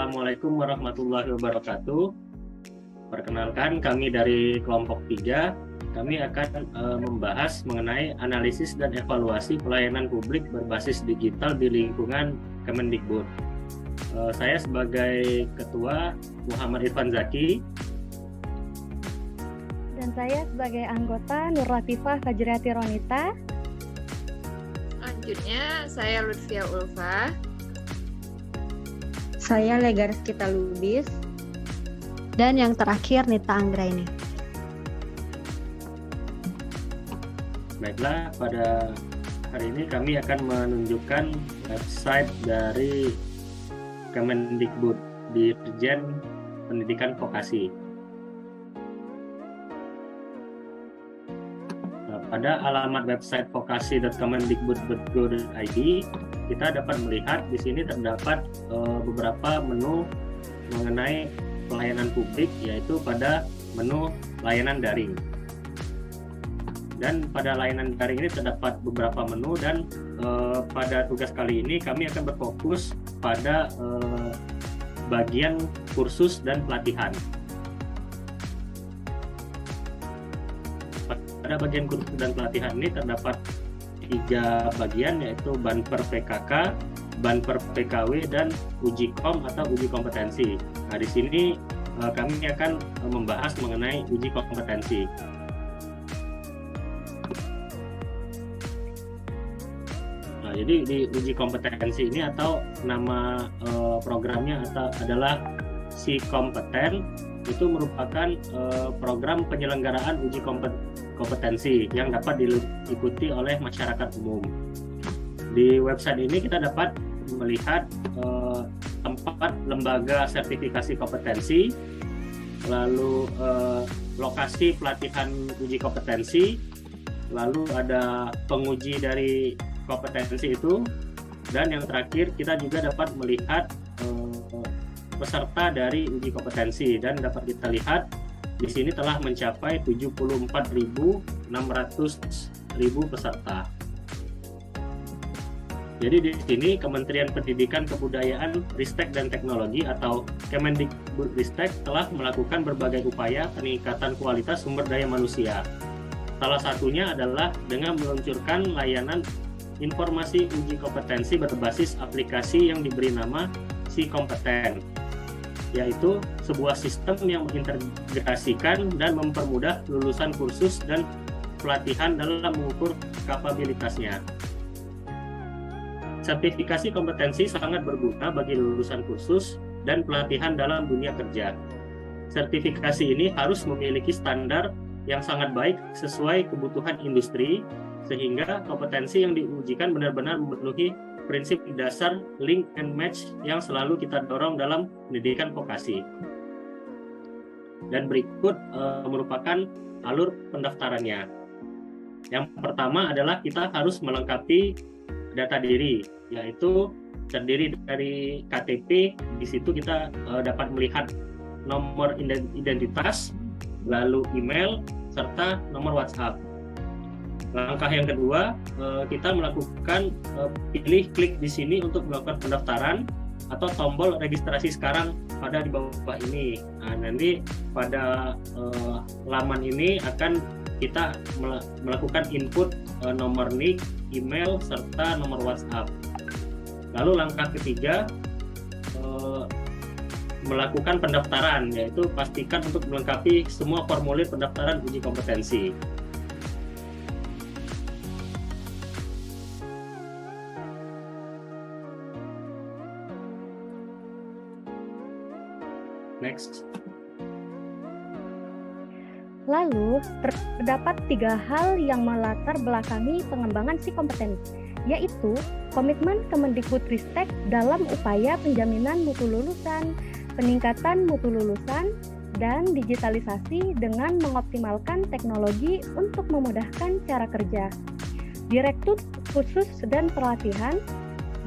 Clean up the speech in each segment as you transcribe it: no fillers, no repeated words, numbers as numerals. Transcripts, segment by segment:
Assalamualaikum warahmatullahi wabarakatuh. Perkenalkan, kami dari kelompok 3. Kami akan membahas mengenai analisis dan evaluasi pelayanan publik berbasis digital di lingkungan Kemendikbud. Saya sebagai Ketua Muhammad Irfan Zaki. Dan saya sebagai anggota Nur Latifah Fajriati Ronita. Selanjutnya, saya Lutfia Ulfa. Saya Lega Rizkita Lubis. Dan yang terakhir Nita Anggraini. Baiklah, pada hari ini kami akan menunjukkan website dari Kemendikbud di Dirjen Pendidikan Vokasi. Pada alamat website vokasi.kemendikbud.go.id, kita dapat melihat di sini terdapat beberapa menu mengenai pelayanan publik, yaitu pada menu layanan daring. Dan pada layanan daring ini terdapat beberapa menu, dan pada tugas kali ini kami akan berfokus pada bagian kursus dan pelatihan. Pada bagian kursus dan pelatihan ini terdapat 3 bagian, yaitu Banper PKK, Banper PKW, dan uji kom atau uji kompetensi. Nah, di sini kami akan membahas mengenai uji kompetensi. Nah, jadi di uji kompetensi ini, atau nama programnya adalah Si Kompeten, itu merupakan program penyelenggaraan uji kompetensi yang dapat diikuti oleh masyarakat umum. Di website ini kita dapat melihat tempat lembaga sertifikasi kompetensi, lalu lokasi pelatihan uji kompetensi, lalu ada penguji dari kompetensi itu, dan yang terakhir kita juga dapat melihat peserta dari uji kompetensi, dan dapat kita lihat di sini telah mencapai 74.600 peserta. Jadi di sini Kementerian Pendidikan, Kebudayaan, Ristek dan Teknologi atau Kemendikbudristek telah melakukan berbagai upaya peningkatan kualitas sumber daya manusia. Salah satunya adalah dengan meluncurkan layanan informasi uji kompetensi berbasis aplikasi yang diberi nama Si Kompeten, yaitu sebuah sistem yang mengintegrasikan dan mempermudah lulusan kursus dan pelatihan dalam mengukur kapabilitasnya. Sertifikasi kompetensi sangat berguna bagi lulusan kursus dan pelatihan dalam dunia kerja. Sertifikasi ini harus memiliki standar yang sangat baik sesuai kebutuhan industri, sehingga kompetensi yang diujikan benar-benar memenuhi prinsip dasar link and match yang selalu kita dorong dalam pendidikan vokasi. Dan berikut merupakan alur pendaftarannya. Yang pertama adalah kita harus melengkapi data diri, yaitu terdiri dari KTP. Di situ kita dapat melihat nomor identitas, lalu email, serta nomor WhatsApp. Langkah yang kedua, kita melakukan pilih klik di sini untuk melakukan pendaftaran, atau tombol registrasi sekarang pada di bawah ini. Nah, nanti pada laman ini akan kita melakukan input nomor NIK, email, serta nomor WhatsApp. Lalu langkah ketiga, melakukan pendaftaran, yaitu pastikan untuk melengkapi semua formulir pendaftaran uji kompetensi. Next. Lalu, terdapat 3 hal yang melatar belakangi pengembangan Si Kompeten, yaitu komitmen Kemendikbudristek dalam upaya penjaminan mutu lulusan, peningkatan mutu lulusan, dan digitalisasi dengan mengoptimalkan teknologi untuk memudahkan cara kerja. Direktur Khusus dan Pelatihan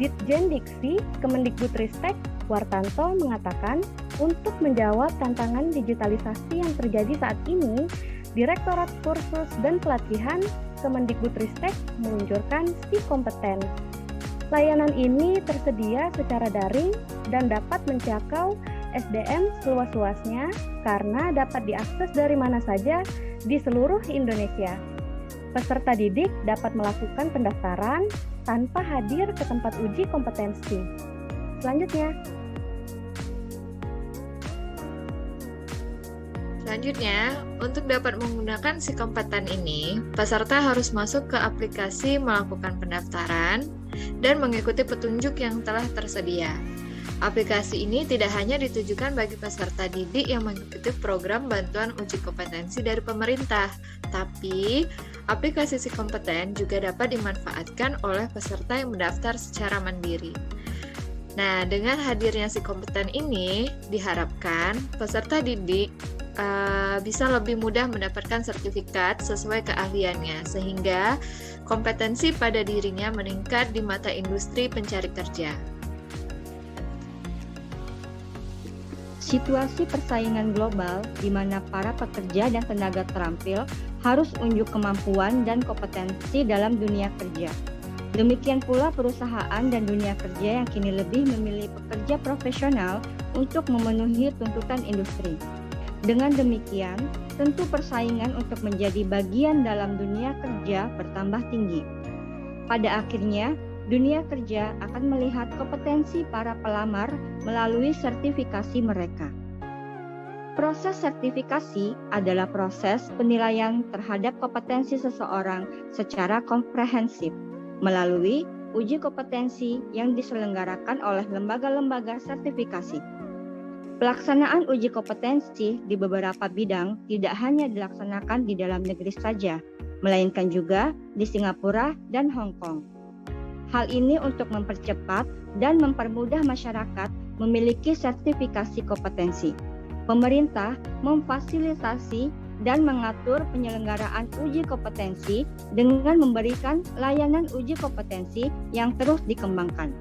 Ditjen Diksi Kemendikbudristek Wartanto mengatakan, untuk menjawab tantangan digitalisasi yang terjadi saat ini, Direktorat Kursus dan Pelatihan Kemendikbudristek meluncurkan Si Kompeten. Layanan ini tersedia secara daring dan dapat menjangkau SDM seluas-luasnya karena dapat diakses dari mana saja di seluruh Indonesia. Peserta didik dapat melakukan pendaftaran tanpa hadir ke tempat uji kompetensi. Selanjutnya, untuk dapat menggunakan si kompeten ini, peserta harus masuk ke aplikasi melakukan pendaftaran dan mengikuti petunjuk yang telah tersedia. Aplikasi ini tidak hanya ditujukan bagi peserta didik yang mengikuti program bantuan uji kompetensi dari pemerintah, tapi aplikasi si kompeten juga dapat dimanfaatkan oleh peserta yang mendaftar secara mandiri. Nah, dengan hadirnya si kompeten ini, diharapkan peserta didik bisa lebih mudah mendapatkan sertifikat sesuai keahliannya, sehingga kompetensi pada dirinya meningkat di mata industri pencari kerja. Situasi persaingan global di mana para pekerja dan tenaga terampil harus unjuk kemampuan dan kompetensi dalam dunia kerja. Demikian pula perusahaan dan dunia kerja yang kini lebih memilih pekerja profesional untuk memenuhi tuntutan industri. Dengan demikian, tentu persaingan untuk menjadi bagian dalam dunia kerja bertambah tinggi. Pada akhirnya, dunia kerja akan melihat kompetensi para pelamar melalui sertifikasi mereka. Proses sertifikasi adalah proses penilaian terhadap kompetensi seseorang secara komprehensif melalui uji kompetensi yang diselenggarakan oleh lembaga-lembaga sertifikasi. Pelaksanaan uji kompetensi di beberapa bidang tidak hanya dilaksanakan di dalam negeri saja, melainkan juga di Singapura dan Hong Kong. Hal ini untuk mempercepat dan mempermudah masyarakat memiliki sertifikasi kompetensi. Pemerintah memfasilitasi dan mengatur penyelenggaraan uji kompetensi dengan memberikan layanan uji kompetensi yang terus dikembangkan.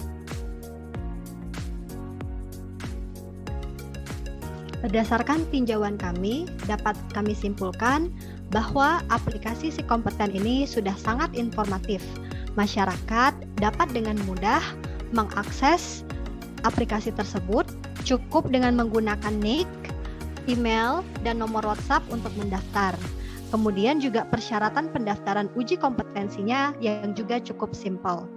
Berdasarkan tinjauan kami, dapat kami simpulkan bahwa aplikasi si kompeten ini sudah sangat informatif. Masyarakat dapat dengan mudah mengakses aplikasi tersebut, cukup dengan menggunakan nick, email, dan nomor WhatsApp untuk mendaftar. Kemudian juga persyaratan pendaftaran uji kompetensinya yang juga cukup simpel.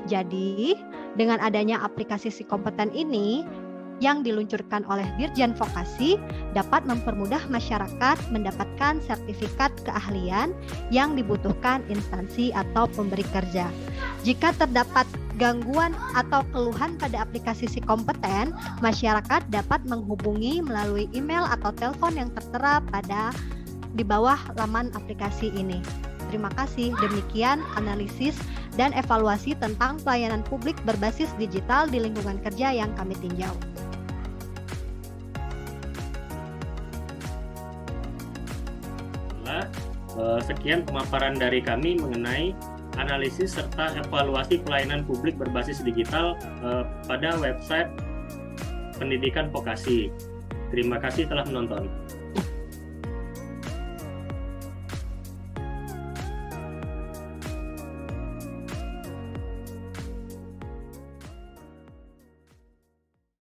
Jadi, dengan adanya aplikasi si kompeten ini, yang diluncurkan oleh Dirjen Vokasi dapat mempermudah masyarakat mendapatkan sertifikat keahlian yang dibutuhkan instansi atau pemberi kerja. Jika terdapat gangguan atau keluhan pada aplikasi si kompeten, masyarakat dapat menghubungi melalui email atau telepon yang tertera di bawah laman aplikasi ini. Terima kasih. Demikian analisis dan evaluasi tentang pelayanan publik berbasis digital di lingkungan kerja yang kami tinjau. Sekian pemaparan dari kami mengenai analisis serta evaluasi pelayanan publik berbasis digital pada website Pendidikan Vokasi. Terima kasih telah menonton.